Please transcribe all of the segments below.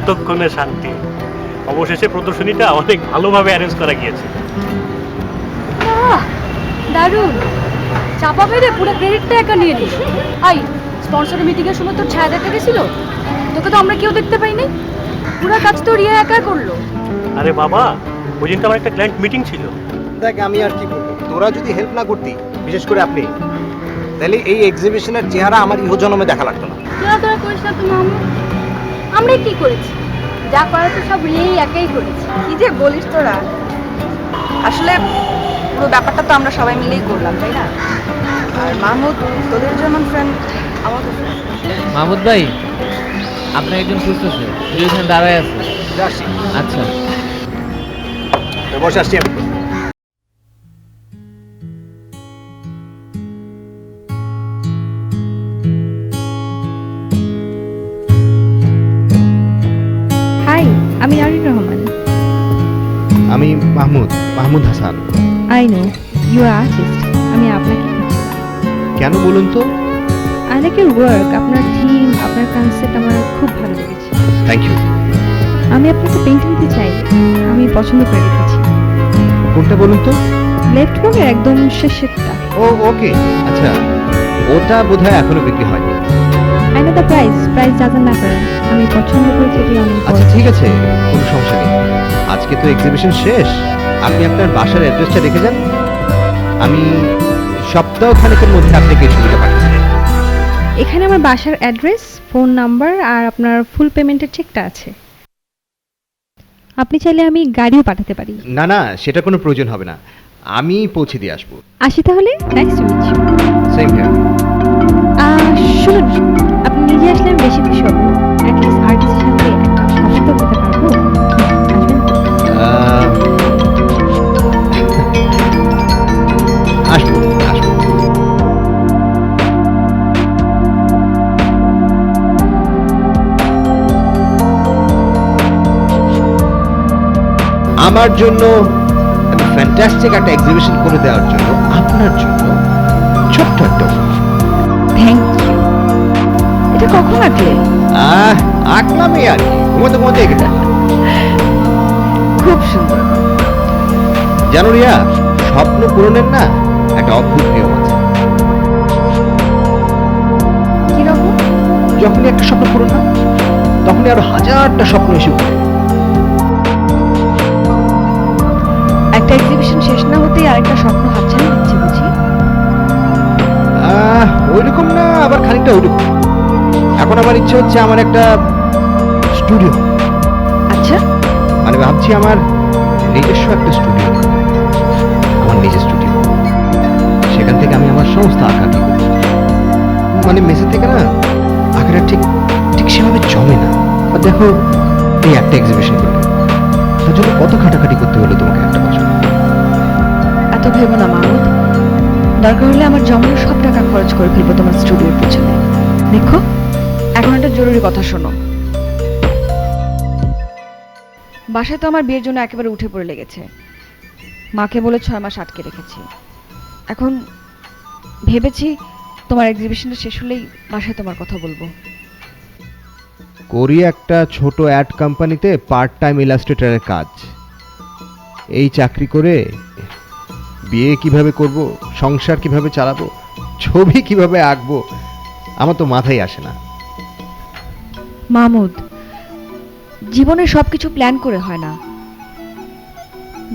এতক্ষণে শান্তি। অবশেষে প্রদর্শনীটা অনেক ভালোভাবে অ্যারেঞ্জ করা গিয়েছে। আহ, দারুণ। চাপা মেরে পুরো ক্রেডিটটা একা নিয়ে নিস। আই, স্পন্সরের মিটিং এর সময় তোর ছায়া দেখা গেছিল? তোকে তো আমরা কেউ দেখতে পাইনি। পুরো কাজ তো রিয়া একা করলো। আরে বাবা, ওই দিন তো আমার একটা ক্লায়েন্ট মিটিং ছিল। দেখ আমি আর কি করবো, তোরা যদি হেল্প না করতি, বিশেষ করে আপনি, তাহলে এই এক্সিবিশনের চেহারা আমার ইহজন্মে দেখা লাগতো না। তোরা করিস না তো মামু। আমরাই কি করেছি? যা করার তো সব রিয়াই একাই করেছি। কি যে বলিস তোরা, আসলে পুরো ব্যাপারটা তো আমরা সবাই মিলেই করলাম, তাই না? আর মাহমুদ তোদের যেমন ফ্রেন্ড, আমাদের ফ্রেন্ড। মাহমুদ ভাই, আপনার একজন খুঁজতেছে, ওইখানে দাঁড়ায় আছে। আসছি, আচ্ছা। বসে আসছি আমি। হাই, আমি নারিন রহমান। আমি Mahmud Hasan. I know you are artist. আমি আপনাকে খুঁজছিলাম। কেন বলুন তো? I like your work. আপনার থিম, আপনার কনসেপ্ট আমার খুব ভালো লেগেছে। Thank you. আমি আপনাকে পেন্টিং দিতে চাই। আমি পছন্দ করে রেখেছি। কোনটা বলুন তো? লেফট ওয়ালের একদম শেষেরটা। ও ওকে, আচ্ছা, ওটা বোধহয় এখনো বিক্রি হয়নি। I know the price doesn't matter. আমি পছন্দ করেছি, এটি অনেক বড়। আচ্ছা ঠিক আছে, কোনো সমস্যা নেই। আজকে তো এক্সিবিশন শেষ, আপনি আপনার বাসার অ্যাড্রেসটা রেখে যান। আমি সপ্তাহখানেকের মধ্যে আপনাকে ছবিটা পাঠিয়ে দেব। এখানে আমার বাসার অ্যাড্রেস, ফোন নাম্বার আর আপনার ফুল পেমেন্টের চেকটা আছে। আপনি চাইলে আমি গাড়িও পাঠাতে পারি। না না, সেটা কোনো প্রয়োজন হবে না, আমি পৌঁছে দিয়ে আসবো। আসি তাহলে। Nice to meet you. Same here. শুনুন, আপনি নিজে আসলে আমি বেশি খুশি হব। অ্যাটলিস্ট আর্টিস্টের সাথে একটা কফি তো খেতে পারবো। আসবেন তো? আসবো আসবো। আমার জন্য ফ্যান্টাস্টিক একটা এক্সিবিশন করে দেওয়ার জন্য আপনার জন্য ছোট্ট একটা থ্যাংক ইউ। এটা কখন আঁকলে? আঁকলামে আর কি, ঘুমোতে ঘুমোতে এঁকে ফেললাম। খুব সুন্দর। জানো রিয়া, স্বপ্ন পূরণের না একটা অদ্ভুত নিয়ম আছে। কিরকম? যখনই একটা স্বপ্ন পূরণ হয়, তখনই আরো হাজারটা স্বপ্ন এসে উঠে। একটা এক্সিবিশন শেষ না হতেই আরেকটা স্বপ্ন হাতছানি দিচ্ছে বুঝি? ওইরকম না, আবার খানিকটা ওইরকম। এখন আমার ইচ্ছে হচ্ছে আমার একটা স্টুডিও, আচ্ছা, মানে ভাবছি আমার নিজস্ব একটা স্টুডিও, আমার নিজের স্টুডিও। সেখান থেকে আমি আমার সমস্ত আঁকাকি করি। মানে মেসে থেকে না আঁকাটা ঠিক ঠিক সেভাবে জমে না। আর দেখো, এই একটা এক্সিবিশন করলে তার জন্য কত খাটাখাটি করতে হলো তোমাকে একটা বছর। এত ভেবো না মাহমুদ। দরকার হলে আমার জমানো সব টাকা খরচ করে ফেলবো তোমার স্টুডিওর পেছনে। দেখো, এখন একটা জরুরি কথা শোনো। বাসায় তো আমার বিয়ের জন্য একেবারে উঠে পড়ে লেগেছে। মাকে বলে 6 মাস আটকে রেখেছি। এখন ভেবেছি তোমার এক্সিবিশনটা শেষ হলেই বাসায় তোমার কথা বলবো। করি একটা ছোট অ্যাড কোম্পানিতে পার্ট টাইম ইলাস্ট্রেটরের কাজ। এই চাকরি করে বিয়ে কিভাবে করব, সংসার কিভাবে চালাবো, ছবি কিভাবে আঁকবো, আমার তো মাথায় আসে না। মাহমুদ, জীবনে সবকিছু প্ল্যান করে হয় না।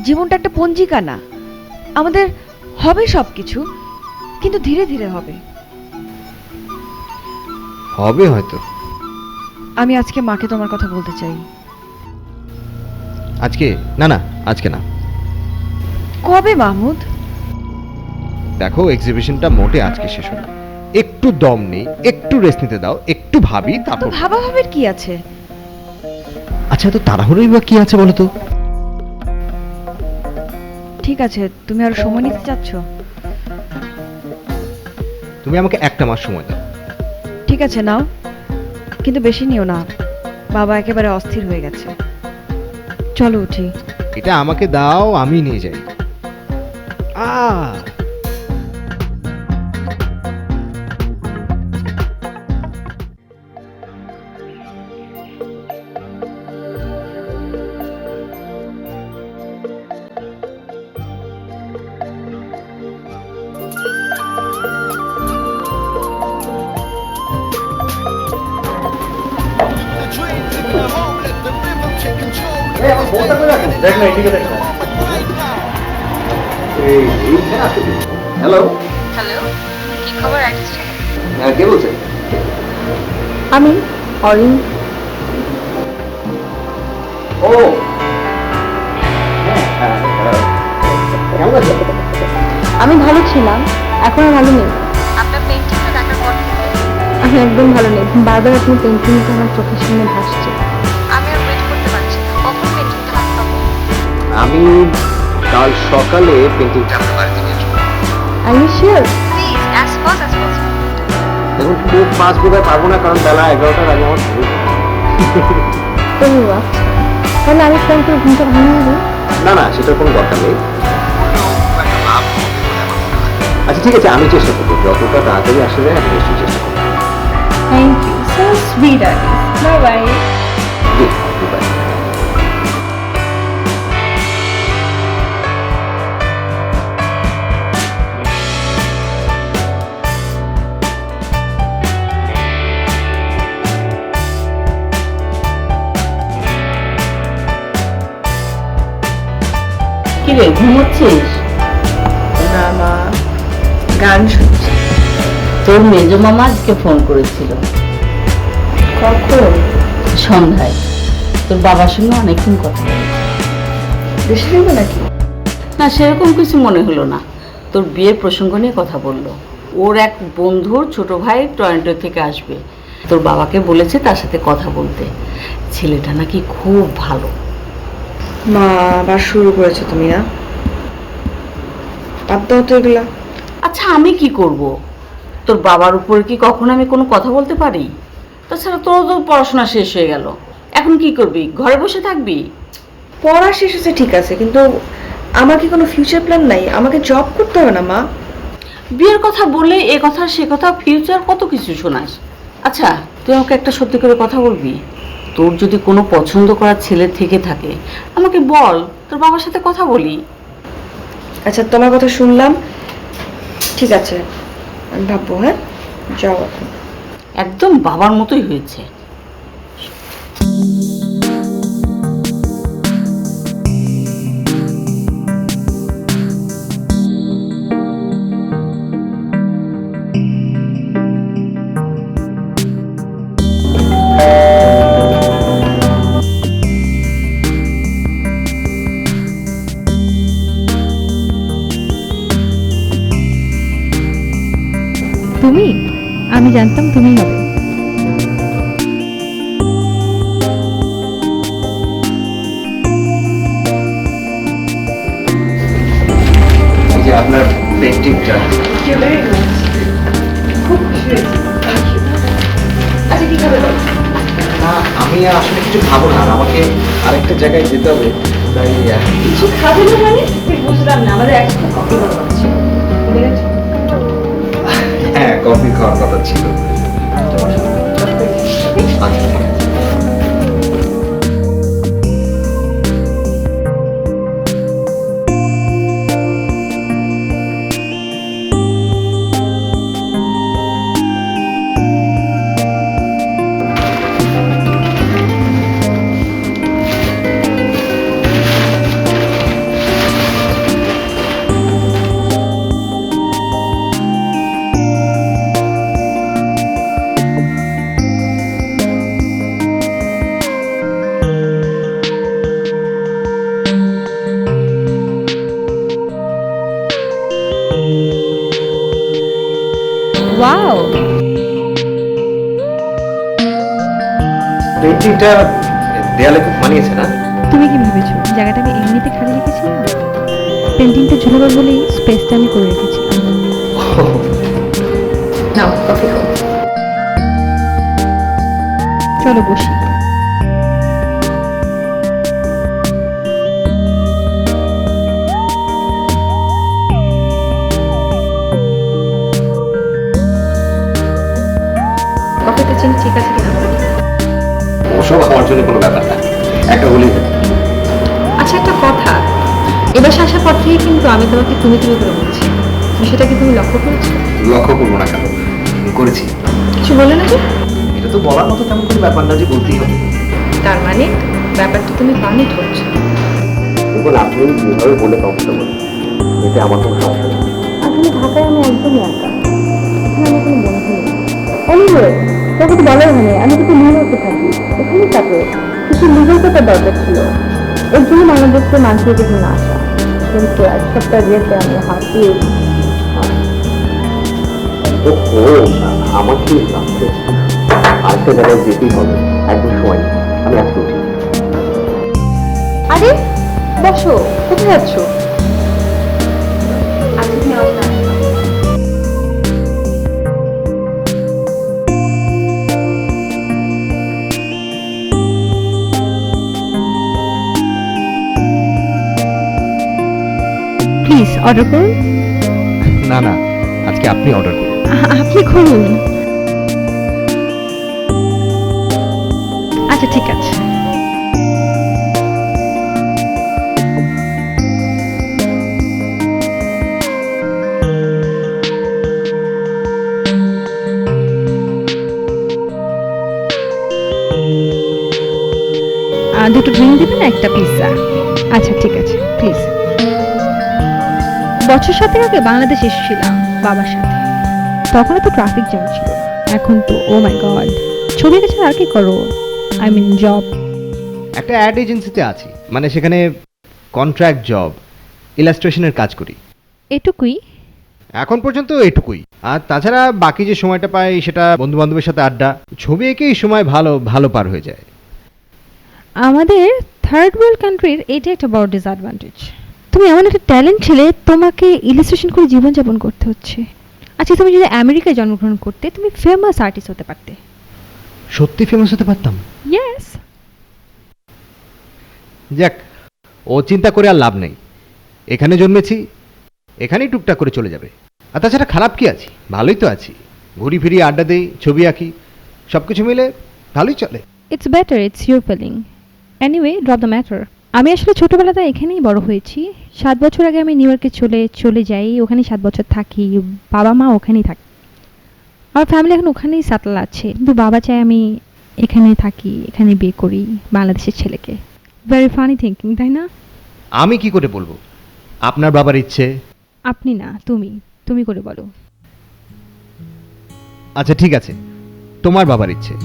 জীবনটা একটা পঞ্জিকা না। আমাদের হবে সবকিছু, কিন্তু ধীরে ধীরে হবে। হবে হয়তো। আমি আজকে মাকে তোমার কথা বলতে চাই। আজকে না, না আজকে না। কবে মাহমুদ? দেখো, এক্সিবিশনটা মোটে আজকে শেষ হলো। একটু দম নেই, একটু রেস্ট নিতে দাও, একটু ভাবি তো তারপর। ভাবা ভাবের কি আছে? আচ্ছা, তো তাড়াহুড়োই বা কি আছে বলো তো? ঠিক আছে, তুমি আর সময় নিতে চাচ্ছ? তুমি আমাকে একটা মাস সময় দাও। ঠিক আছে, নাও, কিন্তু বেশি নিও না। বাবা একেবারে অস্থির হয়ে গেছে। চলো উঠি। এটা আমাকে দাও, আমি নিয়ে যাই। দেখ না এদিকে দেখ না। হ্যালো, হ্যালো, কি খবর আর্টিস্ট? হ্যাঁ কে বলছেন? আমি অরিন। ও কেমন আছেন? আমি ভালো ছিলাম, এখন আর ভালো নেই। আপনার পেইন্টিংটা দেখার পর থেকে আমি একদম ভালো নেই, বারবার আপনার পেন্টিংটা আমার চোখের সামনে ভাসছে। আমি আর ওয়েট করতে পারছি না। কখন পেইন্টিংটা হাতে পাবো? আমি কাল সকালে পেন্টিংটা আপনার বাড়িতে নিয়ে আসবো। Are you sure? Please as fast as possible. দেখুন খুব ফাঁস বোধহয় পারবো না, কারণ বেলা 11টার আগে আমার ঘুম। ও আচ্ছা, তাহলে আমি ফোন করে ঘুমটা ভাঙিয়ে দিই। না না, সেটার কোনো দরকার নেই। আচ্ছা ঠিক আছে, আমি চেষ্টা করবো যতটা তাড়াতাড়ি আসা যায় আমি নিশ্চয়ই চেষ্টা করবো। Thank you, so sweet artist. Bye bye. জি, goodbye. কিরে ঘুমোচ্ছিস? না মা, গান শুনছি। তোর মেজো মামা আজকে ফোন করেছিল কখন? সন্ধ্যায়। তোর বাবার সঙ্গে অনেকক্ষণ কথা বলেছে। দেশে যাবো নাকি? না সেরকম কিছু মনে হলো না, তোর বিয়ের প্রসঙ্গ নিয়ে কথা বললো। ওর এক বন্ধুর ছোট ভাই টরন্টো থেকে আসবে, তোর বাবাকে বলেছে তার সাথে কথা বলতে। ছেলেটা নাকি খুব ভালো। মা আবার শুরু করেছো তুমি না? বাদ দাও তো এগুলা। আচ্ছা আমি কি করব? তোর বাবার উপরে কি কখনো আমি কোনো কথা বলতে পারি? তাছাড়া তোর তো পড়াশোনা শেষ হয়ে গেল, এখন কি করবি? ঘরে বসে থাকবি? পড়া শেষ হচ্ছে ঠিক আছে, কিন্তু আমার কি কোনো ফিউচার প্ল্যান নাই? আমাকে জব করতে হবে না মা? বিয়ের কথা বললে এ কথা সে কথা, ফিউচার কত কিছু শোনাস। আচ্ছা তুই আমাকে একটা সত্যি করে কথা বলবি, তোর যদি কোনো পছন্দ করার ছেলে থেকে থাকে আমাকে বল, তোর বাবার সাথে কথা বলি। আচ্ছা তোমার কথা শুনলাম, ঠিক আছে আমি ভাববো। হ্যাঁ যাও এখন। একদম বাবার মতোই হয়েছে। তুমি? আমি জানতাম তুমি হবে। এই যে আপনার পেন্টিংটা। আচ্ছা কি খাবে বলো? না আমি আসলে কিছু খাবো না, আর আমাকে আরেকটা জায়গায় যেতে হবে, তাই কিছু খাবে না মানে? ঠিক বুঝলাম না, আমাদের একসাথে কফি দরকার ছিল। ভুলে গেছো? হ্যাঁ কফি খাওয়ার কথা ছিল। আচ্ছা ঠিক আছে। ওয়াও, পেন্টিংটা দেয়ালে খুব মানিয়েছে না? তুমি কি ভেবেছো জায়গাটা আমি এমনিতে খালি রেখেছিলাম? পেন্টিংটা ঝুলাবার বলেই স্পেসটা আমি করে রেখেছিলাম। নাও কফি খাও। চলো বসি। কফিতে চিনি ঠিক আছে কিনা বলো? ওসব আমার জন্য কোনো ব্যাপার না, একটা বলি। আচ্ছা একটা কথা, এবার আসার পর থেকে কিন্তু আমি তোমাকে তুমি তুমি করে বলছি, বিষয়টা কি তুমি লক্ষ্য করেছো? লক্ষ্য করবো না কেন, করেছি। কিছু বলে না যে? এটা তো বলার মতো তেমন কোনো ব্যাপার না যে বলতেই হবে। তার মানে ব্যাপারটা তুমি পানি ধরছো। দেখুন আপনি যেভাবে বলে কথাটা বলেন এতে আমার কোনো সমস্যা নেই। আসলে ঢাকায় আমি একদমই একা, এখানে আমার কোনো বন্ধু নেই। এনিওয়ে, তোকে তো বলাই হয়নি, আমি কিন্তু নিউ ইয়র্কে থাকি, এখানেই থাকবে। কিছু লিগেল পেপার দরকার ছিল, এর জন্য বাংলাদেশকে মানসিকের জন্য আসা, কিন্তু এক সপ্তাহ যেতে আমি হাঁপিয়ে ও আমার কি আরেকটা জায়গায় যেতেই হবে, একদম সময় নেই। আমি আজকে উঠি। আরে বসো, কোথায় যাচ্ছ? আচ্ছা তুমি আসো। প্লিজ অর্ডার করুন। না না, আজকে আপনি অর্ডার করুন। আপনি করুন। আচ্ছা ঠিক আছে। দুটো ড্রিঙ্ক দিবেন, একটা পিৎজা। আচ্ছা ঠিক আছে, প্লিজ। বছর 7 আগে বাংলাদেশ এসেছিলাম বাবার সাথে, তখন তো ট্রাফিক জ্যাম ছিল, এখন তো ও মাই গড। ছবি গেছে আর কি করো, আই মিন জব। একটা অ্যাড এজেন্সিতে আছি, মানে সেখানে কন্ট্রাক্ট জব, ইলাস্ট্রেশনের কাজ করি। এটুকুই? এখন পর্যন্ত এটুকুই। আর তাছাড়া বাকি যে সময়টা পাই সেটা বন্ধু বান্ধবের সাথে আড্ডা, ছবি এঁকেই সময় ভালো ভালো পার হয়ে যায়। আমাদের থার্ড ওয়ার্ল্ড কান্ট্রির এটা একটা বড় ডিসঅ্যাডভান্টেজ। তুমি এমন একটা ট্যালেন্ট ছিলে, তোমাকে ইলাস্ট্রেশন করে জীবনযাপন করতে হচ্ছে। আচ্ছা তুমি যদি আমেরিকায় জন্মগ্রহণ করতে, তুমি ফেমাস আর্টিস্ট হতে পারতে। সত্যি ফেমাস হতে পারতাম। ইয়েস। যাক, ও চিন্তা করে আর লাভ নেই। এখানে জন্মেছি, এখানেই টুকটাক করে চলে যাবে। আর তাছাড়া খারাপ কি আছি, ভালোই তো আছি। ঘুরি ফিরি, আড্ডা দিই, ছবি আঁকি, সব কিছু মিলে ভালোই চলে। It's better, it's your feeling. Anyway, drop the matter. আমি আসলে ছোটবেলাতে এখানেই বড় হয়েছি। 7 বছর আগে আমি নিউ ইয়র্কে চলে যাই, ওখানেই 7 বছর থাকি। বাবা মা ওখানেই থাকে, আমার ফ্যামিলি এখন ওখানেই সেটেল আছে, কিন্তু বাবা চায় আমি এখানে থাকি, এখানে বিয়ে করি বাংলাদেশের ছেলেকে। ভেরি ফানি থিঙ্কিং, তাই না? আমি কি করে বলবো? আপনার বাবার ইচ্ছে। আপনি না, তুমি করে বলো। আচ্ছা ঠিক আছে, তোমার বাবার ইচ্ছে।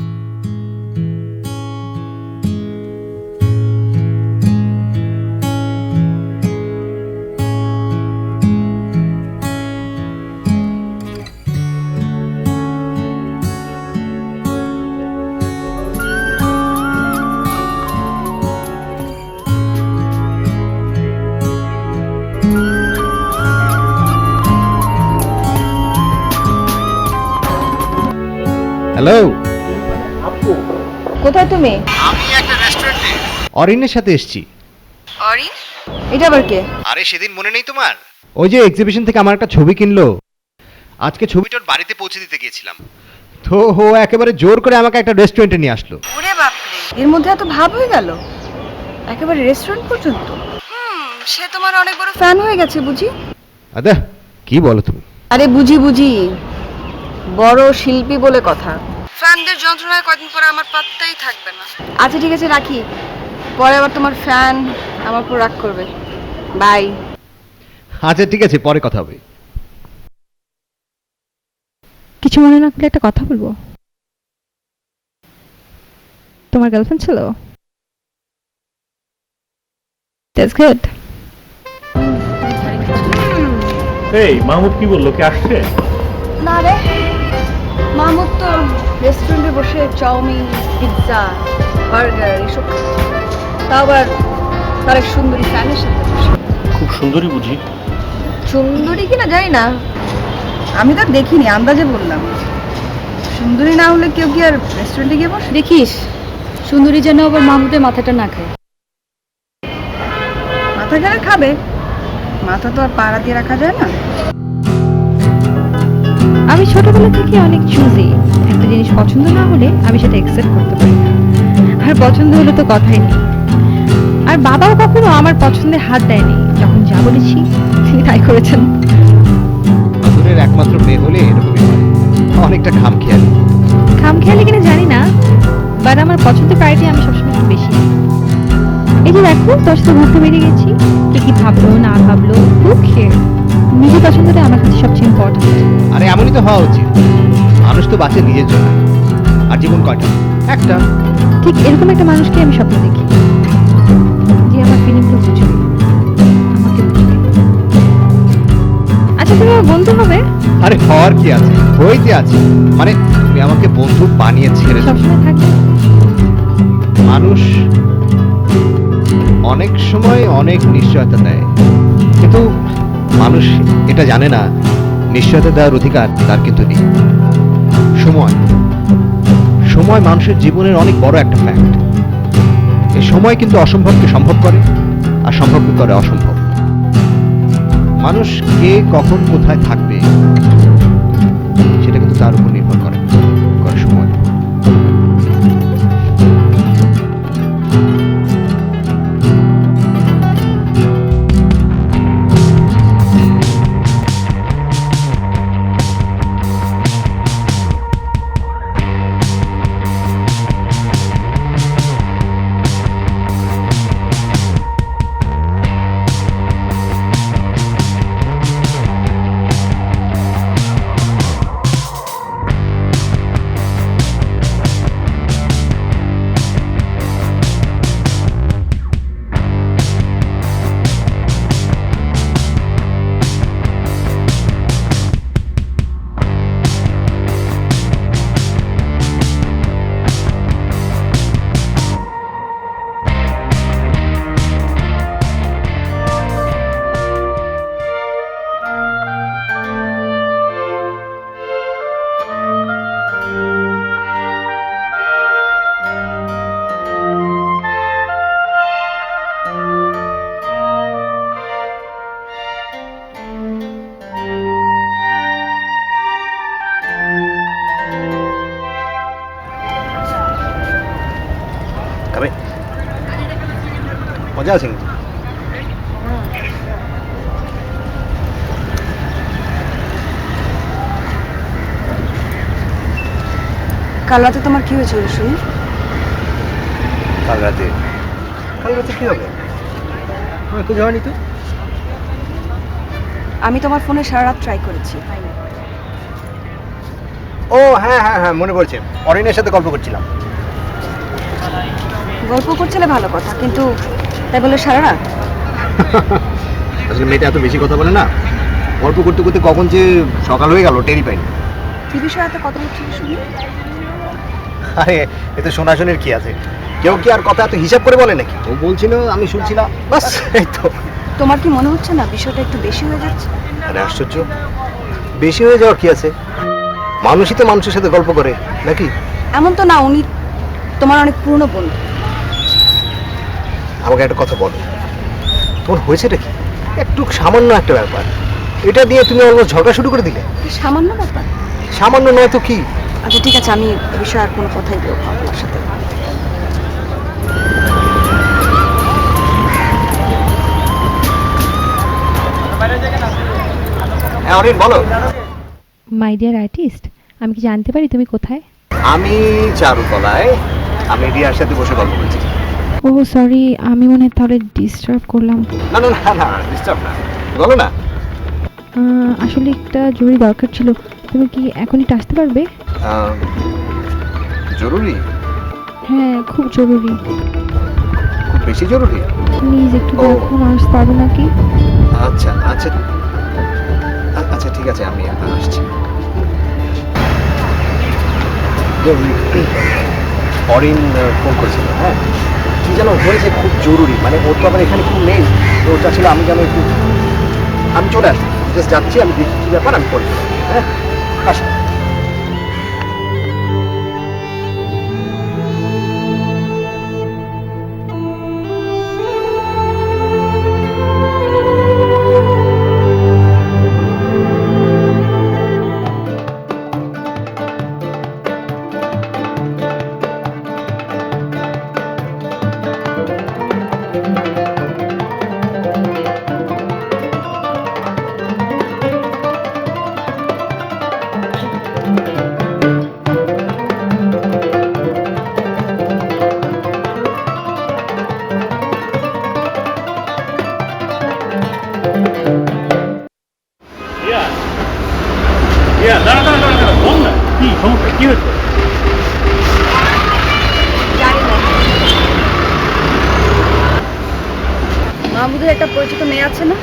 হ্যালো, কোথায় তুমি? আমি একটা রেস্টুরেন্টে অরিনের সাথে এসেছি। অরিন? এটা আবার কে? আরে সেদিন মনে নেই তোমার? ওই যে এক্সিবিশন থেকে আমার একটা ছবি কিনলো, আজকে ছবিটা ওর বাড়িতে পৌঁছে দিতে গিয়েছিলাম, তো ও একেবারে জোর করে আমাকে একটা রেস্টুরেন্টে নিয়ে আসলো। ওরে বাপরে, এর মধ্যে এত ভাব হয়ে গেল, একেবারে রেস্টুরেন্ট পর্যন্ত। সে তোমার অনেক বড় ফ্যান হয়ে গেছে বুঝি? আদা কি বলো তুমি? আরে বুঝি বড় শিল্পী বলে কথা। ফ্যানদের যন্ত্রণায় কদিন পরে আমার পাত্তাই থাকবে না। আচ্ছা ঠিক আছে, রাখি, পরে আবার তোমার ফ্যান আমার উপর রাগ করবে। বাই। আচ্ছা ঠিক আছে, পরে কথা হবে। কিছু মনে না করলে একটা কথা বলবো। তোমার গার্লফ্রেন্ড ছিল? That's good. এই মাহমুদ কি বললো, কি আসছে? না রে, মাহমুদ তো রেস্টুরেন্টে বসে চাউমিন, পিৎজা, বার্গার এসব খাচ্ছে। তা আবার তার এক সুন্দরী ফ্যানের সাথে বসে। খুব সুন্দরী বুঝি? সুন্দরী কিনা জানি না, আমি তো আর দেখিনি, আন্দাজে বললাম। সুন্দরী না হলে কেউ কি আর রেস্টুরেন্টে গিয়ে বসে? দেখিস সুন্দরী যেন আবার মাহমুদের মাথাটা না খায়। মাথা গেলে খাবে, মাথা তো আর পাড়া দিয়ে রাখা যায় না। আমি ছোটবেলা থেকে অনেক চুজি। একটা জিনিস পছন্দ না হলে আমি সেটা অ্যাকসেপ্ট করতে পারি না, আর পছন্দ হলে তো কথাই নেই। আর বাবাও কখনো আমার পছন্দে হাত দেয়নি, যখন যা বলেছি তিনি তাই করেছেন। আদরের একমাত্র মেয়ে হলে এরকমই হয়, অনেকটা খামখেয়ালি কিনা জানি না, বাট আমার পছন্দের প্রায়োরিটি আমি সবসময় একটু বেশি। এই যে দেখো তোর সাথে ঘুরতে বেরিয়ে গেছি, কে কি ভাবলো না ভাবলো, খুব খেয়ে নিজের পছন্দটা আমার কাছে সবচেয়ে ইম্পর্টেন্ট। আরে এমনই তো হওয়া উচিত। মানুষ তো বাঁচে নিজের জন্য, আর জীবন কয়টা? একটা। ঠিক এরকম একটা মানুষকে আমি স্বপ্ন দেখি, যে আমার ফিলিংগুলো বুঝবে, আমাকে বুঝবে। আচ্ছা তুমি আমার বন্ধু হবে? আরে হওয়ার কি আছে, হইতে আছে। মানে তুমি আমাকে বন্ধু বানিয়ে ছেড়ে দাও। সবসময় থাকবে? মানুষ অনেক সময় অনেক নিশ্চয়তা দেয়, কিন্তু মানুষ এটা জানে না নিশ্চয়তা দেওয়ার অধিকার তার কিন্তু নেই। সময় সময় মানুষের জীবনের অনেক বড় একটা ফ্যাক্ট। এই সময় কিন্তু অসম্ভবকে সম্ভব করে, আর সম্ভবকে করে অসম্ভব। মানুষ কে কখন কোথায় থাকবে সেটা কিন্তু তার উপর নির্ভর করে সময়। মজা আছে কিন্তু। কাল রাতে তোমার কি হয়েছিল শুনি? কাল রাতে কি হবে? একটু যাওয়ানি তো। আমি তোমার ফোনে সারা রাত ট্রাই করেছি। ও হ্যাঁ হ্যাঁ হ্যাঁ, মনে পড়ছে। অরিনের সাথে গল্প করছিলাম। গল্প করছিলে ভালো কথা, কিন্তু তাই বলে সারা রাত? আসলে মেয়েটা এত বেশি কথা বলে না, গল্প করতে করতে কখন যে সকাল হয়ে গেল টেরই পাইনি। কি বিষয়ে এত কথা হচ্ছিল শুনি? আরে এতে শোনাশুনির কি আছে? কেউ কি আর কথা এত হিসাব করে বলে নাকি? ও বলছিল, আমি শুনছিলাম, বাস এই তো। তোমার কি মনে হচ্ছে না বিষয়টা একটু বেশি হয়ে যাচ্ছে? আরে আশ্চর্য, বেশি হয়ে যাওয়ার কি আছে? মানুষই তো মানুষের সাথে গল্প করে নাকি? এমন তো না, উনি তোমার অনেক পুরনো বন্ধু। আমাকে একটা কথা বলো, তোমার হয়েছেটা কি? একটু সামান্য একটা ব্যাপার, এটা দিয়ে তুমি অলমোস্ট ঝগড়া শুরু করে দিলে। সামান্য ব্যাপার? সামান্য নয় তো কি? আচ্ছা ঠিক আছে, আমি এ বিষয়ে আর কোনো কথাই বলবো না তোমার সাথে। হ্যাঁ অরিন বলো। মাই ডিয়ার আর্টিস্ট, আমি কি জানতে পারি তুমি কোথায়? আমি চারুকলায়, আমি রিয়ার সাথে বসে গল্প করছি। ও সরি, আমি মনে হয় তাহলে ডিস্টার্ব করলাম। না না না না, ডিস্টার্ব না, বলো না। আসলে একটা জরুরি দরকার ছিল, তুমি কি এখনই আসতে পারবে? জরুরি? হ্যাঁ খুব জরুরি। খুব বেশি জরুরি? প্লিজ একটু ও। দেখুন আসতে পারবো নাকি? আচ্ছা আচ্ছা আচ্ছা ঠিক আছে, আমি আসছি। অরিন ফোন করেছিল, হ্যাঁ কি যেন হয়েছে খুব জরুরি, মানে ওর তো আবার এখানে কেউ নেই, তো ওটা ছিল আমি যেন একটু, আমি চলে আসছি, জাস্ট যাচ্ছি, আমি দেখি কি ব্যাপার, আমি পরে চলে আসবো, হ্যাঁ আসো। মাহমুদের একটা পরিচিত মেয়ে আছে না,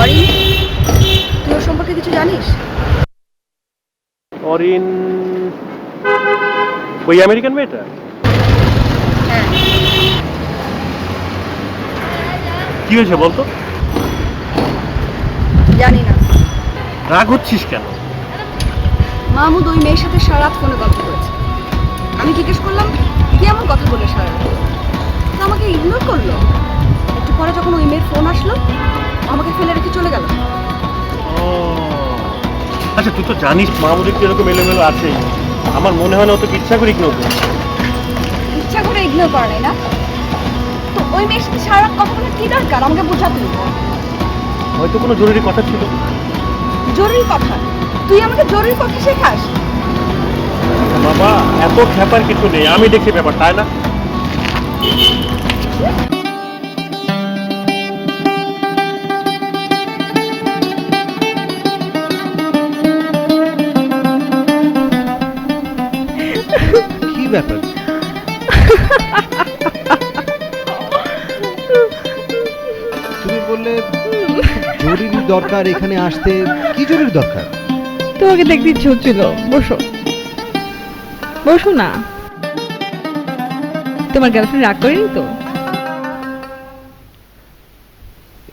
অরিন? তুই ওর সম্পর্কে কিছু জানিস? অরিন, ওই আমেরিকান মেয়েটা? হ্যাঁ। কি হয়েছে বলতো? জানি না। রাগ হচ্ছিস কেন? মাহমুদ ওই মেয়ের সাথে সারা রাত ফোনে গল্প করেছে। আমি জিজ্ঞেস করলাম কি এমন কথা বলে সারা রাত, তো আমাকে ইগনোর করলো। একটু পরে যখন ওই মেয়ের ফোন আসলো, আমাকে ফেলে রেখে চলে গেল। ও আচ্ছা, তুই তো জানিস মাহমুদের কি এরকম এলোমেলো আছে। আমার মনে হয় না ও তোকে ইচ্ছা করে ইগনোর করছে। ইচ্ছা করে ইগনোর করা নাই না তো। ওই মেয়ের সাথে সারা রাত কথা বলে কি দরকার আমাকে বোঝা তুই? হয়তো কোনো জরুরি কথা ছিল। জরুরি কথা? তুই আমাকে জরুরি কথা শেখাস? বাবা, এত খেপার কিছু নেই, আমি দেখি ব্যাপার, তাই না? কি ব্যাপার? তুমি বললে জরুরি দরকার এখানে আসতে। কি জরুরি দরকার? তোমাকে দেখতে ইচ্ছে হচ্ছিল। বসো বসো না। তোমার গার্লফ্রেন্ড রাগ করেনি তো?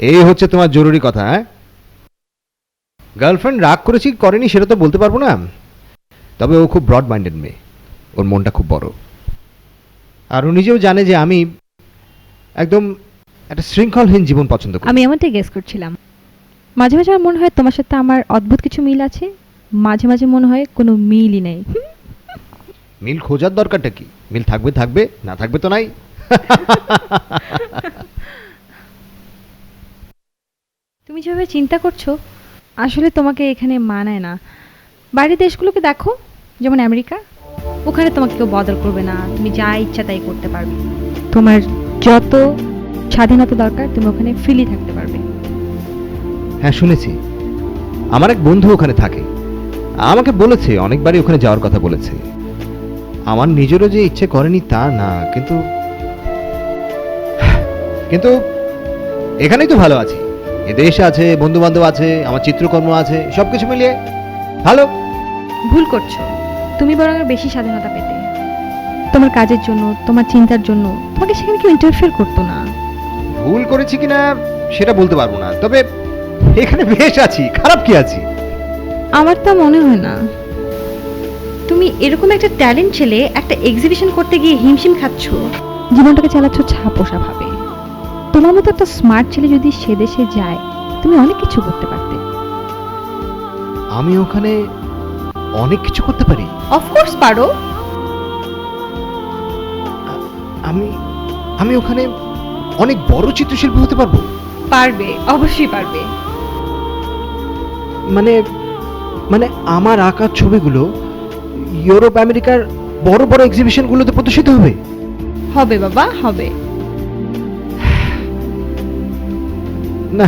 এই হচ্ছে তোমার জরুরি কথা? হ্যাঁ, গার্লফ্রেন্ড রাগ করেছি করেনি সেটা তো বলতে পারবো না, তবে ও খুব ব্রড মাইন্ডেড মেয়ে, ওর মনটা খুব বড়। আর ও নিজেও জানে যে আমি একদম একটা শৃঙ্খলহীন জীবন পছন্দ করি। আমি এমনটাই গেস করছিলাম। মাঝে মাঝে আমার মনে হয় তোমার সাথে আমার অদ্ভুত কিছু মিল আছে, মাঝে মাঝে মনে হয় কোনো মিলই নেই। মিল খোঁজার দরকারটা কি? মিল থাকবে থাকবে, না থাকবে তো নাই। তুমি যেভাবে চিন্তা করছো আসলে তোমাকে এখানে মানায় না। বাইরের দেশগুলোকে দেখো, যেমন আমেরিকা, ওখানে তোমাকে কেউ বদল করবে না, তুমি যা ইচ্ছা তাই করতে পারবে। তোমার যত স্বাধীনতা দরকার তুমি ওখানে ফ্রিলি থাকতে পারবে। হ্যাঁ শুনেছি, আমার এক বন্ধু ওখানে থাকে, আমাকে বলেছে অনেকবারই ওখানে যাওয়ার কথা বলেছে। আমার নিজেরও যে ইচ্ছে করেনি তা না, কিন্তু কিন্তু এখানেই তো ভালো আছি। এ দেশে আছে, বন্ধু বান্ধব আছে, আমার চিত্রকর্ম আছে, সবকিছু মিলিয়ে ভালো। ভুল করছো, তুমি বরং আরো বেশি স্বাধীনতা পেতে। তোমার কাজের জন্য, তোমার চিন্তার জন্য তোমাকে সেখানে কেউ ইন্টারফেয়ার করতো না। ভুল করেছি কিনা সেটা বলতে পারবো না, তবে এখানে বেশ আছি, খারাপ কি আছি? আমার তা মনে হয় না। তুমি এরকম একটা ট্যালেন্ট ছেলে একটা এক্সিবিশন করতে গিয়ে হিমশিম খাচ্ছ, জীবনটাকে চালাচ্ছ ছাপোষা ভাবে। তোমার মতো একটা স্মার্ট ছেলে যদি সে দেশে যায়, তুমি অনেক কিছু করতে পারতে। আমি ওখানে অনেক কিছু করতে পারি। অফকোর্স পারো। আমি আমি ওখানে অনেক বড় চিত্রশিল্পী হতে পারবো। পারবে, অবশ্যই পারবে। মানে মানে আমার আঁকা ছবিগুলো ইউরোপ আমেরিকার বড় বড় এক্সিবিশনগুলোতে প্রদর্শিত হবে। হবে বাবা, হবে। না,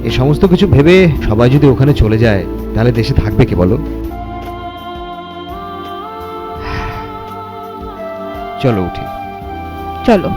এই সমস্ত কিছু ভেবে সবাই যদি ওখানে চলে যায় তাহলে দেশে থাকবে কে বলো? চলো উঠি। চলো।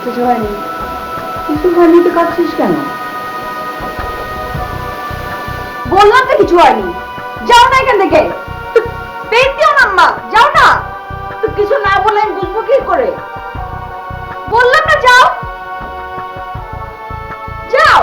কিছু হয়নি। কিছু হয়নি তো কাঁদছিস কেন? বললাম তো কিছু হয়নি, যাও না এখান থেকে। থেকে? পেট দিও না আম্মা, যাও না। তো কিছু না বলে আমি বুঝবো কি করে? বললাম না যাও, যাও।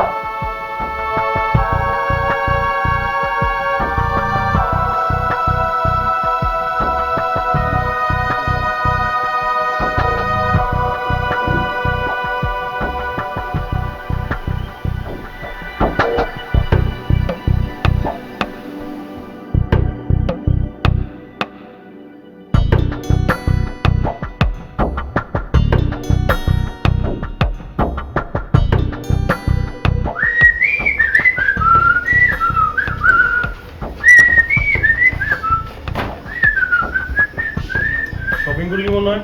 শপিং করলি মনে হয়?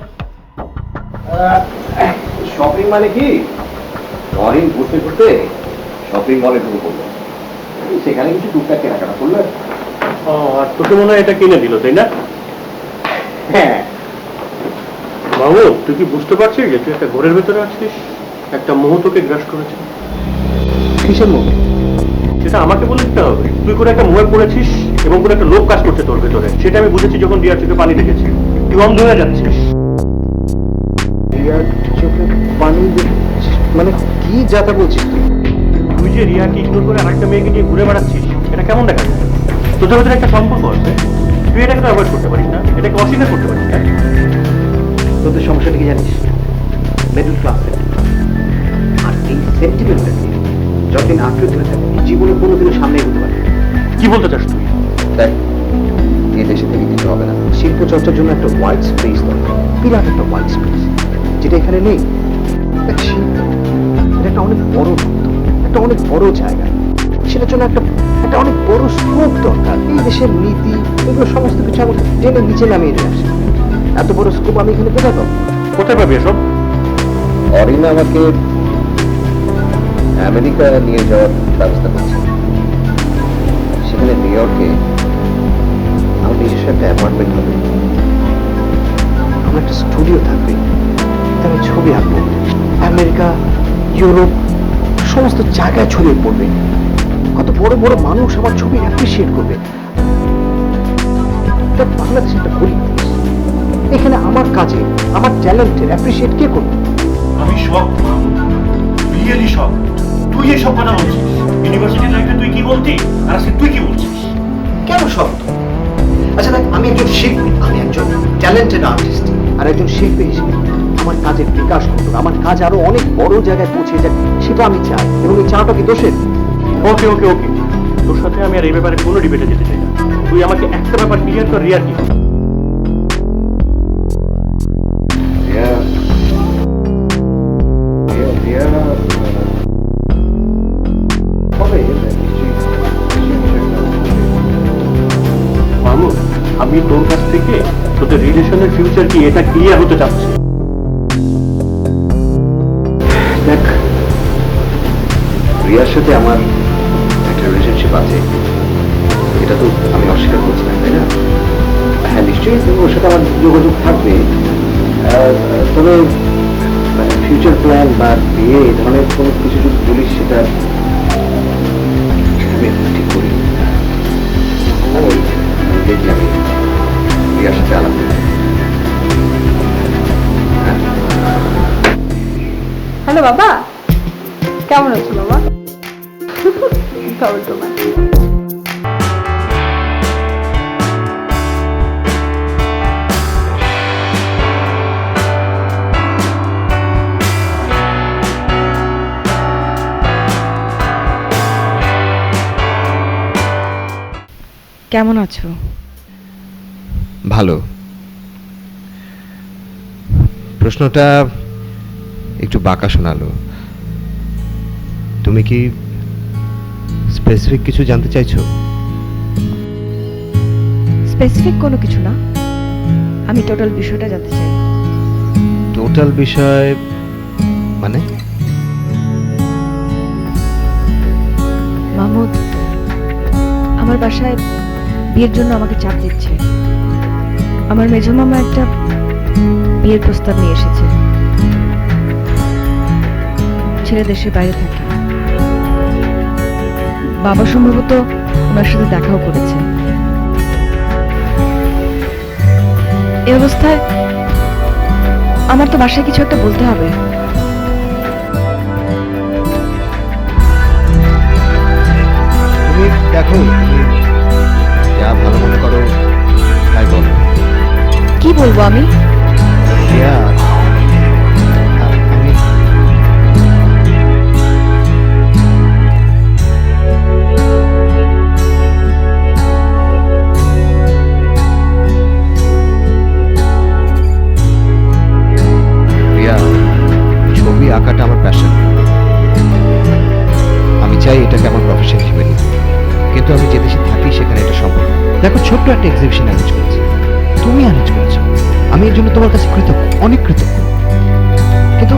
শপিং মানে কি, অরিন ঘুরতে ঘুরতে শপিং মলে ঢুকে পড়লো, সেখানে কিছু টুকটাক কেনাকাটা করলো। ও, আর তোকে মনে হয় এটা কিনে দিল, তাই না? হ্যাঁ, বাবু, তুই কি বুঝতে পারছিস যে তুই একটা ঘোরের ভেতরে আছিস? একটা মোহ তোকে গ্রাস করেছে। কিসের মুখ? সেটা আমাকে বলে দিতে হবে। তুই করে একটা মোহে পড়েছিস এবং করে একটা লোক কাজ করছে তোর ভেতরে, সেটা আমি বুঝেছি যখন রিয়ার চোখে পানি দেখেছি। তুই অন্ধ হয়ে যাচ্ছিস। রিয়ার চোখে পানি মানে কি যাতা বলছিস তুই? তুই যে রিয়াকে ইগনোর করে আরেকটা মেয়েকে নিয়ে ঘুরে বেড়াচ্ছিস, এটা কেমন দেখা যায়? তোদের ভেতরে একটা সম্পর্ক আছে, তুই এটাকে তো অ্যাভয়েড করতে পারিস না, এটাকে অস্বীকার করতে পারিস না। তোদের সমস্যাটা কি জানিস? মিডল ক্লাসের। আর এই সেন্টিমেন্টটা যতদিন আঁকড়ে ধরে থাকে জীবনে কোনোদিনও সামনে এগোতে পারে। কি বলতে চাস তুই? দেখ, এই দেশে থেকে কিছু হবে না। শিল্প চর্চার জন্য একটা ওয়াইড স্পেস দরকার, বিরাট একটা ওয়াইড স্পেস, যেটা এখানে নেই। দেখ, শিল্প এটা একটা অনেক বড় শব্দ, একটা অনেক বড় জায়গা। সেটার জন্য একটা একটা অনেক বড় স্কোপ দরকার। এই দেশের নীতি এগুলো সমস্ত কিছু আমাকে টেনে নিচে নামিয়ে দিয়ে আসে। এত বড় স্কোপ আমি এখানে কোথায় পাবো? কোথায় পাবি এসব? অরিন আমাকে আমেরিকা নিয়ে যাওয়ার ব্যবস্থা করছে। সেখানে নিউ ইয়র্কে আমার নিজস্ব একটা অ্যাপার্টমেন্ট হবে, আমার একটা স্টুডিও থাকবে, আমি ছবি আঁকবো। আমেরিকা, ইউরোপ সমস্ত জায়গায় ছড়িয়ে পড়বে। কত বড় বড় মানুষ আমার ছবি অ্যাপ্রিসিয়েট করবে। বাংলাদেশ একটা গরিব দেশ, এখানে আমার কাজে আমার ট্যালেন্টের অ্যাপ্রিসিয়েট কে করবে? আমি সব রিয়েলি সব। তুই এসব কথা বলছিস? ইউনিভার্সিটি লাইফে তুই কি বলতি আর আজকে তুই কি বলছিস? কেন সত্য? আচ্ছা দেখ, আমি একজন শিল্পী, আমি একজন ট্যালেন্টেড আর্টিস্ট, আর একজন শিল্পী হিসেবে আমার কাজের বিকাশ ঘটুক, আমার কাজ আরো অনেক বড় জায়গায় পৌঁছে যাক, সেটা আমি চাই। এবং এই চাটা কি দোষের? ওকে ওকে ওকে, তোর সাথে আমি আর এই ব্যাপারে কোনো ডিবেটে যেতে চাই না। তুই আমাকে একটা ব্যাপার ক্লিয়ার কর, রিয়ার কি? মামু, আমি তোর কাছ থেকে তোদের রিলেশনের ফিউচার কি এটা ক্লিয়ার হতে চাচ্ছি। দেখ, রিয়ার সাথে আমার একটা রিলেশনশিপ আছে, এটা তো আমি অস্বীকার করছি না, তাই না? হ্যাঁ, নিশ্চয়ই ওর সাথে আমার যোগাযোগ থাকবে। তবে ফিউচার প্ল্যান বা বিয়ে এই ধরনের কোনো কিছু যদি বলিস, সেটা আমি ঠিক করি। দেখি আমি রিয়ার সাথে আলাপ করি। হ্যালো বাবা, কেমন আছো বাবা? কি খবর তোমার? কেমন আছো? ভালো। প্রশ্নটা একটু বাঁকা শোনালো। তুমি কি স্পেসিফিক কিছু জানতে চাইছো? স্পেসিফিক কোনো কিছু না, আমি টোটাল বিষয়টা জানতে চাই। টোটাল বিষয় মানে? মাহমুদ আমার বাসায় বিয়ের জন্য আমাকে চাপ দিচ্ছে। আমার মেজো মামা একটা বিয়ের প্রস্তাব নিয়ে এসেছে। ছেলে দেশের বাইরে থাকে, বাবা সম্ভবত ওনার সাথে দেখাও করেছে। এই অবস্থায় আমার তো বাসায় কিছু একটা বলতে হবে। তুমি দেখো, তুমি যা ভালো মনে করো তাই বলো। কি বলবো আমি? রিয়া, আমি রিয়া, ছবি আঁকাটা আমার প্যাশন। আমি চাই এটাকে আমার প্রফেশন হিসেবে নিতে, কিন্তু আমি যে দেশে থাকি সেখানে এটা সম্ভব না। দেখো, ছোট্ট একটা এক্সিবিশন অ্যারেঞ্জ করেছি, তুমি অ্যারেঞ্জ করেছো, আমি এর জন্য তোমার কাছে কৃতজ্ঞ, অনেক কৃতজ্ঞ। কিন্তু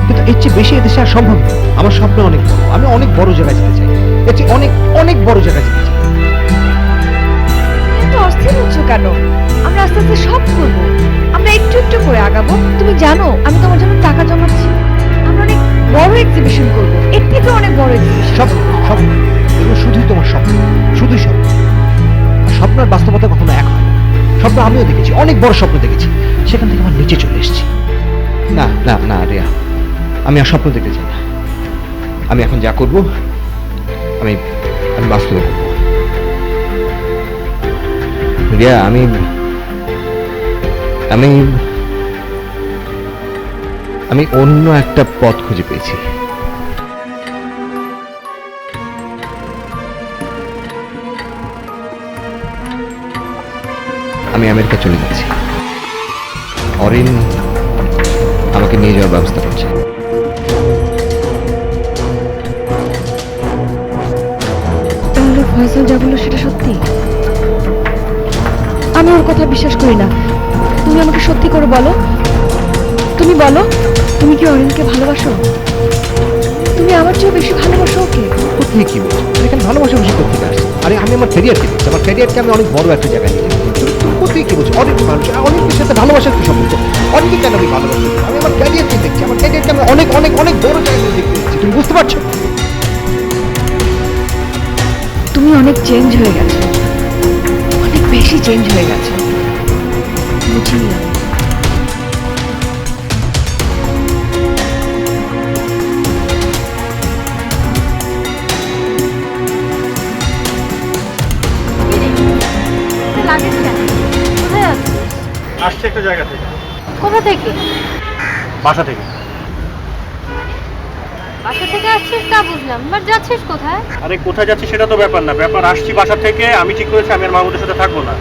কিন্তু এর চেয়ে বেশি এদেশে আর সম্ভব না। আমার স্বপ্ন অনেক বড়, আমি অনেক বড় জায়গায় যেতে চাই, এর চেয়ে অনেক অনেক বড় জায়গায় যেতে চাই। এত অস্থির হচ্ছ কেন? আমরা আস্তে আস্তে সব করবো, আমরা একটু একটু করে আগাবো। তুমি জানো আমি তোমার জন্য টাকা জমাচ্ছি, আমরা অনেক বড় এক্সিবিশন করবো, এর থেকে অনেক বড় এক্সিবিশন। সব সব এগুলো শুধুই তোমার স্বপ্ন, শুধুই স্বপ্ন। আর স্বপ্ন আর বাস্তবতা কখনো এক হয় না। স্বপ্ন আমিও দেখেছি, অনেক বড় স্বপ্ন দেখেছি, সেখান থেকে আমার নিচে চলে এসেছি। না না না রিয়া, আমি আর স্বপ্ন দেখতে চাই না। আমি এখন যা করব, আমি আমি বাস্তবে করব। রিয়া, আমি আমি আমি অন্য একটা পথ খুঁজে পেয়েছি। আমি আমেরিকা চলে যাচ্ছি। অরিন আমাকে নিয়ে যাওয়ার ব্যবস্থা করছে। তাহলে ফয়সাল যা বললো সেটা সত্যি? আমি ওর কথা বিশ্বাস করি না। তুমি আমাকে সত্যি করে বলো, তুমি বলো, তুমি কি অরিনকে ভালোবাসো? তুমি আমার চেয়ে বেশি ভালোবাসো ওকে? কোথায় কি বলছো? এখানে ভালোবাসা বেশি করতে আসছে। আরে আমি আমার ক্যারিয়ারকে দেখছি, আমার ক্যারিয়ারকে আমি অনেক বড় একটা জায়গায় নিয়ে যাচ্ছি। তুমি কোথায় কি বলছো? অনেক মানুষ, অনেকের সাথে ভালোবাসার কি সম্পর্ক? অনেকে কেন আমি ভালোবাসি? আমি আমার ক্যারিয়ারকে দেখছি, আমার ক্যারিয়ারকে আমি অনেক অনেক অনেক বড় জায়গায় নিয়ে দেখতে চাচ্ছি। তুমি বুঝতে পারছো? তুমি অনেক চেঞ্জ হয়ে গেছো, অনেক বেশি চেঞ্জ হয়ে গেছো। বুঝিনি আমি। লাগেজ কেন? কোথায় আছিস? আসছে একটা জায়গা থেকে, কোথা থেকে? বাসা থেকে। বাসা থেকে আসছিস তা বুঝলাম, বাট যাচ্ছিস কোথায়? আরে কোথায় যাচ্ছি সেটা তো ব্যাপার না, ব্যাপার আসছি বাসা থেকে। আমি ঠিক করেছি আমি আর মাহমুদের সাথে থাকবো না।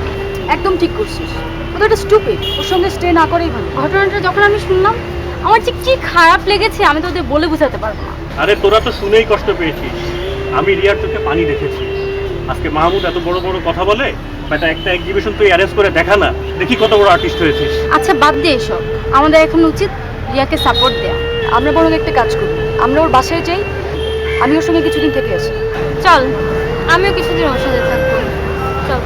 একদম ঠিক করছিস, ও তো একটা স্টুপিড, ওর সঙ্গে স্টে না করেই ভালো। ঘটনাটা যখন আমি শুনলাম আমার যে কি খারাপ লেগেছে আমি তোদের বলে বোঝাতে পারবো না। আরে তোরা তো শুনেই কষ্ট পেয়েছিস, আমি রিয়ার চোখে পানি দেখেছি। আজকে মাহমুদ এত বড় বড় কথা বলে, বেটা একটা এক্সিবিশন তুই অ্যারেঞ্জ করে দেখা না, দেখি কত বড় আর্টিস্ট হয়েছিস। আচ্ছা বাদ দে এসব, আমাদের এখন উচিত রিয়াকে সাপোর্ট দেয়া। আমরা বরং একটা কাজ করি, আমরা ওর বাসায় যাই, আমি ওর সঙ্গে কিছুদিন থেকে আসি। চল, আমিও কিছুদিন ওর সাথে থাকবো। চল।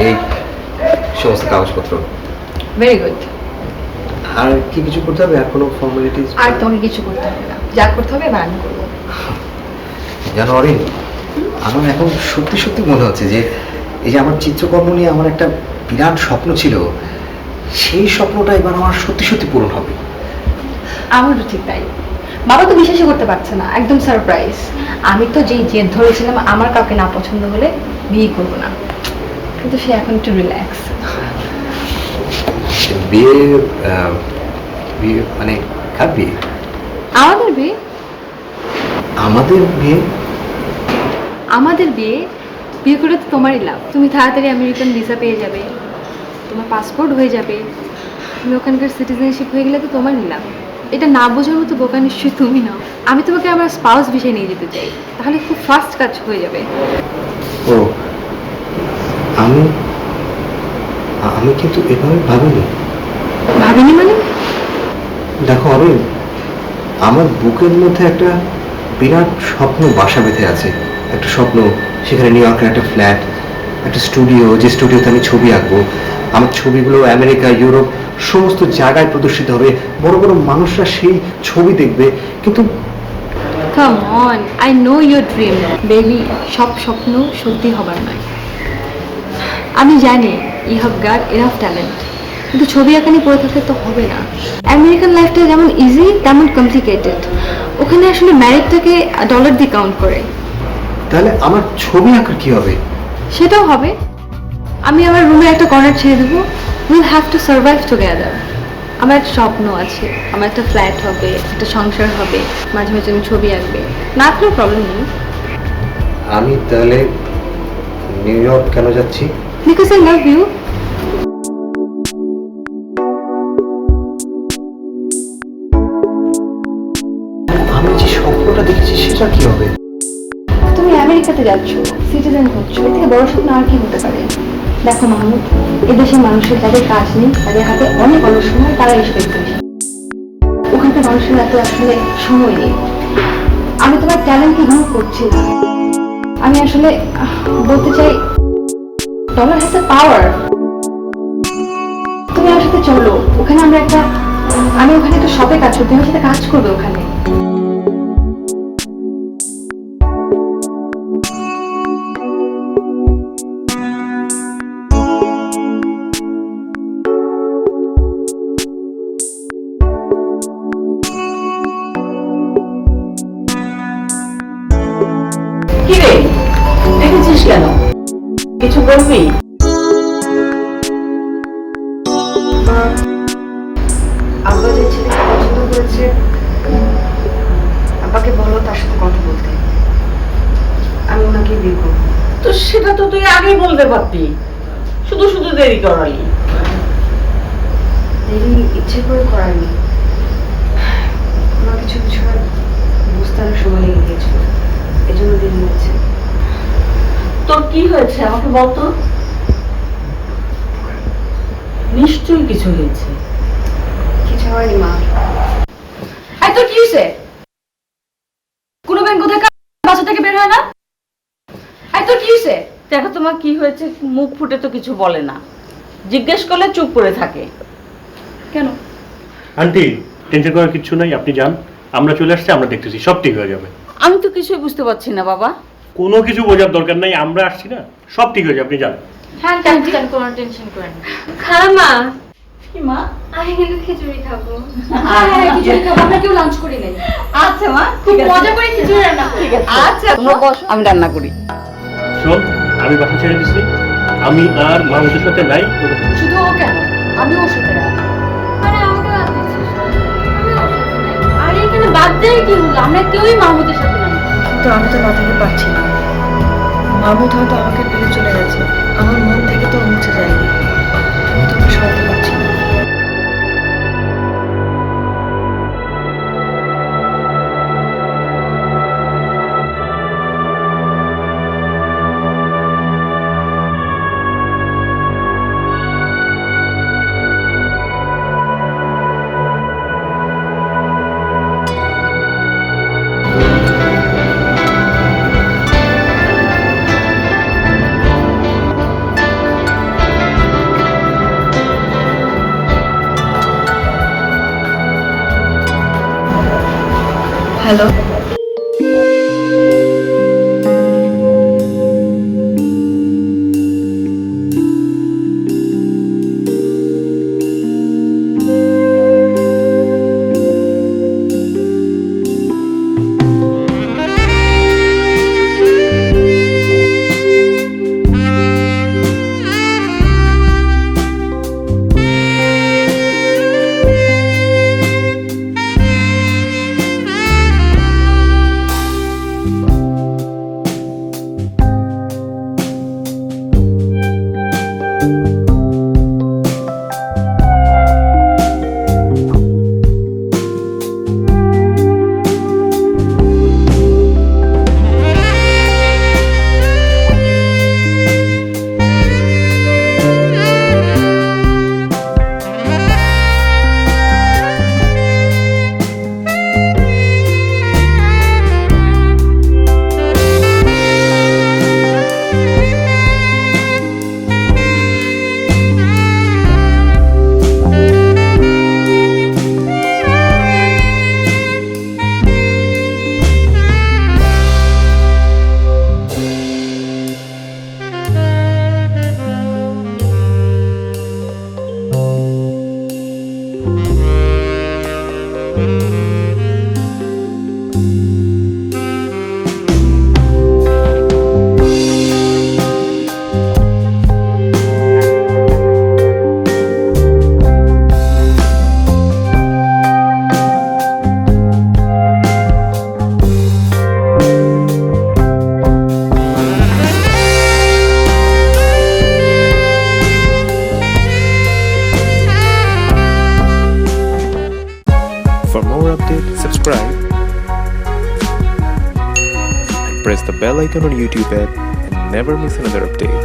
এই সমস্ত কাগজপত্র। Very good. আর কি কিছু করতে হবে? আর কোনো ফর্মালিটিস? আর তোমাকে কিছু করতে হবে না, যা করতে হবে এবার আমি করবো। জানো অরিন, আমার এখন সত্যি সত্যি মনে হচ্ছে যে এই যে আমার চিত্রকর্ম নিয়ে আমার একটা বিরাট স্বপ্ন ছিল, সেই স্বপ্নটা এবার আমার সত্যি সত্যি পূরণ হবে। আমারও ঠিক তাই। বাবা তো বিশ্বাসই করতে পারছে না, একদম সারপ্রাইজ। আমি তো যেই জেদ ধরেছিলাম আমার কাউকে না পছন্দ হলে বিয়ে করবো না, কিন্তু সে এখন একটু রিল্যাক্স। বিয়ে বিয়ে মানে কার বিয়ে? আমাদের বিয়ে। আমাদের বিয়ে? আমাদের বিয়ে? বিয়ে করে তো তোমারই লাভ। তুমি তাড়াতাড়ি আমেরিকান ভিসা পেয়ে যাবে, তোমার পাসপোর্ট হয়ে যাবে, তুমি ওখানকার সিটিজেনশিপ হয়ে গেলে তো তোমারই লাভ। এটা না বোঝার মতো বোকা নিশ্চয়ই তুমি নাও। আমি তোমাকে আমার স্পাউস বিষয়ে নিয়ে যেতে চাই, তাহলে খুব ফাস্ট কাজ হয়ে যাবে। ও, আমি আমি কিন্তু এভাবে ভাবিনি। ভাবিনি মানে? দেখো অরিন, আমার বুকের মধ্যে একটা বিরাট স্বপ্ন বাসা বেঁধে আছে। একটা স্বপ্ন, সেখানে নিউ ইয়র্কের একটা ফ্ল্যাট, একটা স্টুডিও, যে স্টুডিওতে আমি ছবি আঁকবো। আমার ছবিগুলো আমেরিকা, ইউরোপ সমস্ত জায়গায় প্রদর্শিত হবে, বড় বড় মানুষরা সেই ছবি দেখবে। কিন্তু come on, I know your dream baby. সব স্বপ্ন সত্যি হবার নয়। আমি জানি you have got enough talent, কিন্তু ছবি আঁকা নিয়ে পড়ে থাকলে তো হবে না। আমেরিকান লাইফটা যেমন ইজি তেমন কমপ্লিকেটেড। ওখানে আসলে ম্যারিটটাকে ডলার দিয়ে কাউন্ট করে। তাহলে আমার ছবি আঁকার কি হবে? সেটাও হবে। আমি আমার রুমে একটা কর্নার ছেড়ে দেবো। Will have to survive together. আমার একটা স্বপ্ন আছে, আমার একটা ফ্ল্যাট হবে, একটা সংসার হবে, মাঝে মাঝে আমি ছবি আঁকবে, না কোনো প্রবলেম নেই। আমি তাহলে নিউ ইয়র্ক কেন যাচ্ছি? Because I love you. আমি যে স্বপ্নটা দেখেছি সেটা কি হবে? তুমি আমেরিকাতে যাচ্ছ, সিটিজেন হচ্ছ, এর থেকে বড় স্বপ্ন আর কি হতে পারে? দেখো মাহমুদ, এদেশের মানুষের যাদের কাজ নেই, তাদের হাতে অনেক অলস সময়, তারা এসে পেয়েছে। ওখানকার মানুষের এত আসলে সময় নেই। আমি তোমার ট্যালেন্ট ইগনোর করছি না। আমি আসলে বলতে চাই, ডলার হ্যাজ এ পাওয়ার। তুমি আমার সাথে চলো, ওখানে আমি ওখানে একটা শপে কাজ করতে, আমার সাথে কাজ করবে ওখানে। কি রে, দেখেছিস কেন? কিছু বলবি? আব্বা যে ছেলেকে পছন্দ করেছে, আব্বাকে বলো তার সাথে কথা বলতে। আমি ওনাকে বিয়ে করবো। তো সেটা তো তুই আগেই বলতে পারতি, শুধু শুধু দেরি করালি। দেরি ইচ্ছে করে করায়নি, আমার কিছু বিষয় বুঝতে অনেক সময় লেগে গিয়েছিল, এজন্য দেরি হয়েছে। তোর কি হয়েছে আমাকে বলতো? নিশ্চয়ই কিছু হয়েছে। কিছু হয়নি মা। এই তোর কি হয়েছে? কোনো ব্যাংক কোথায় বাসা থেকে বের হয় না? এই তোর কি হয়েছে? দেখো তোমার কি হয়েছে, মুখ ফুটে তো কিছু বলে না, জিজ্ঞেস করলে চুপ করে থাকে। কেন? আন্টি, টেনশন করার কিছু নাই, আপনি যান, আমরা চলে আসছি, আমরা দেখতেছি, সব ঠিক হয়ে যাবে। আমি তো কিছুই বুঝতে পারছি না বাবা। কোনো কিছু বোঝার দরকার নাই, আমরা আসছি না, সব ঠিক হয়ে যাবে, আপনি যান। হ্যাঁ, টেনশন কোনো টেনশন করেন না। খালামা, কি মা? আমি কিন্তু খিচুড়ি খাবো। হ্যাঁ, খিচুড়ি খাবো, আমরা কেউ লাঞ্চ করি নাই। আচ্ছা মা, খুব মজা করে খিচুড়ি রান্না করি। ঠিক আছে। আচ্ছা তোমরা বসো, আমি রান্না করি। শোন, আমি বাসা ছেড়ে দিচ্ছি, আমি আর মাহমুদের সাথে নাই। শুধু ও কেন, আমি ওর সাথে রাখবো। মানে আমাকে বাদ দিচ্ছিস? আমি ওর সাথে নাই। আর এখানে বাদ দেয় কি হলো? আমরা কেউই মাহমুদের সাথে নাই। কিন্তু আমি তো না থেকে পারছি না। মাহমুদ হয়তো আমাকে ফেলে চলে গেছে, আমার মন থেকে তো মুছে যায়নি। আমি তো ওকে সরাতে পারছি না। Hello, For more updates, subscribe and press the bell icon on YouTube app and never miss another update.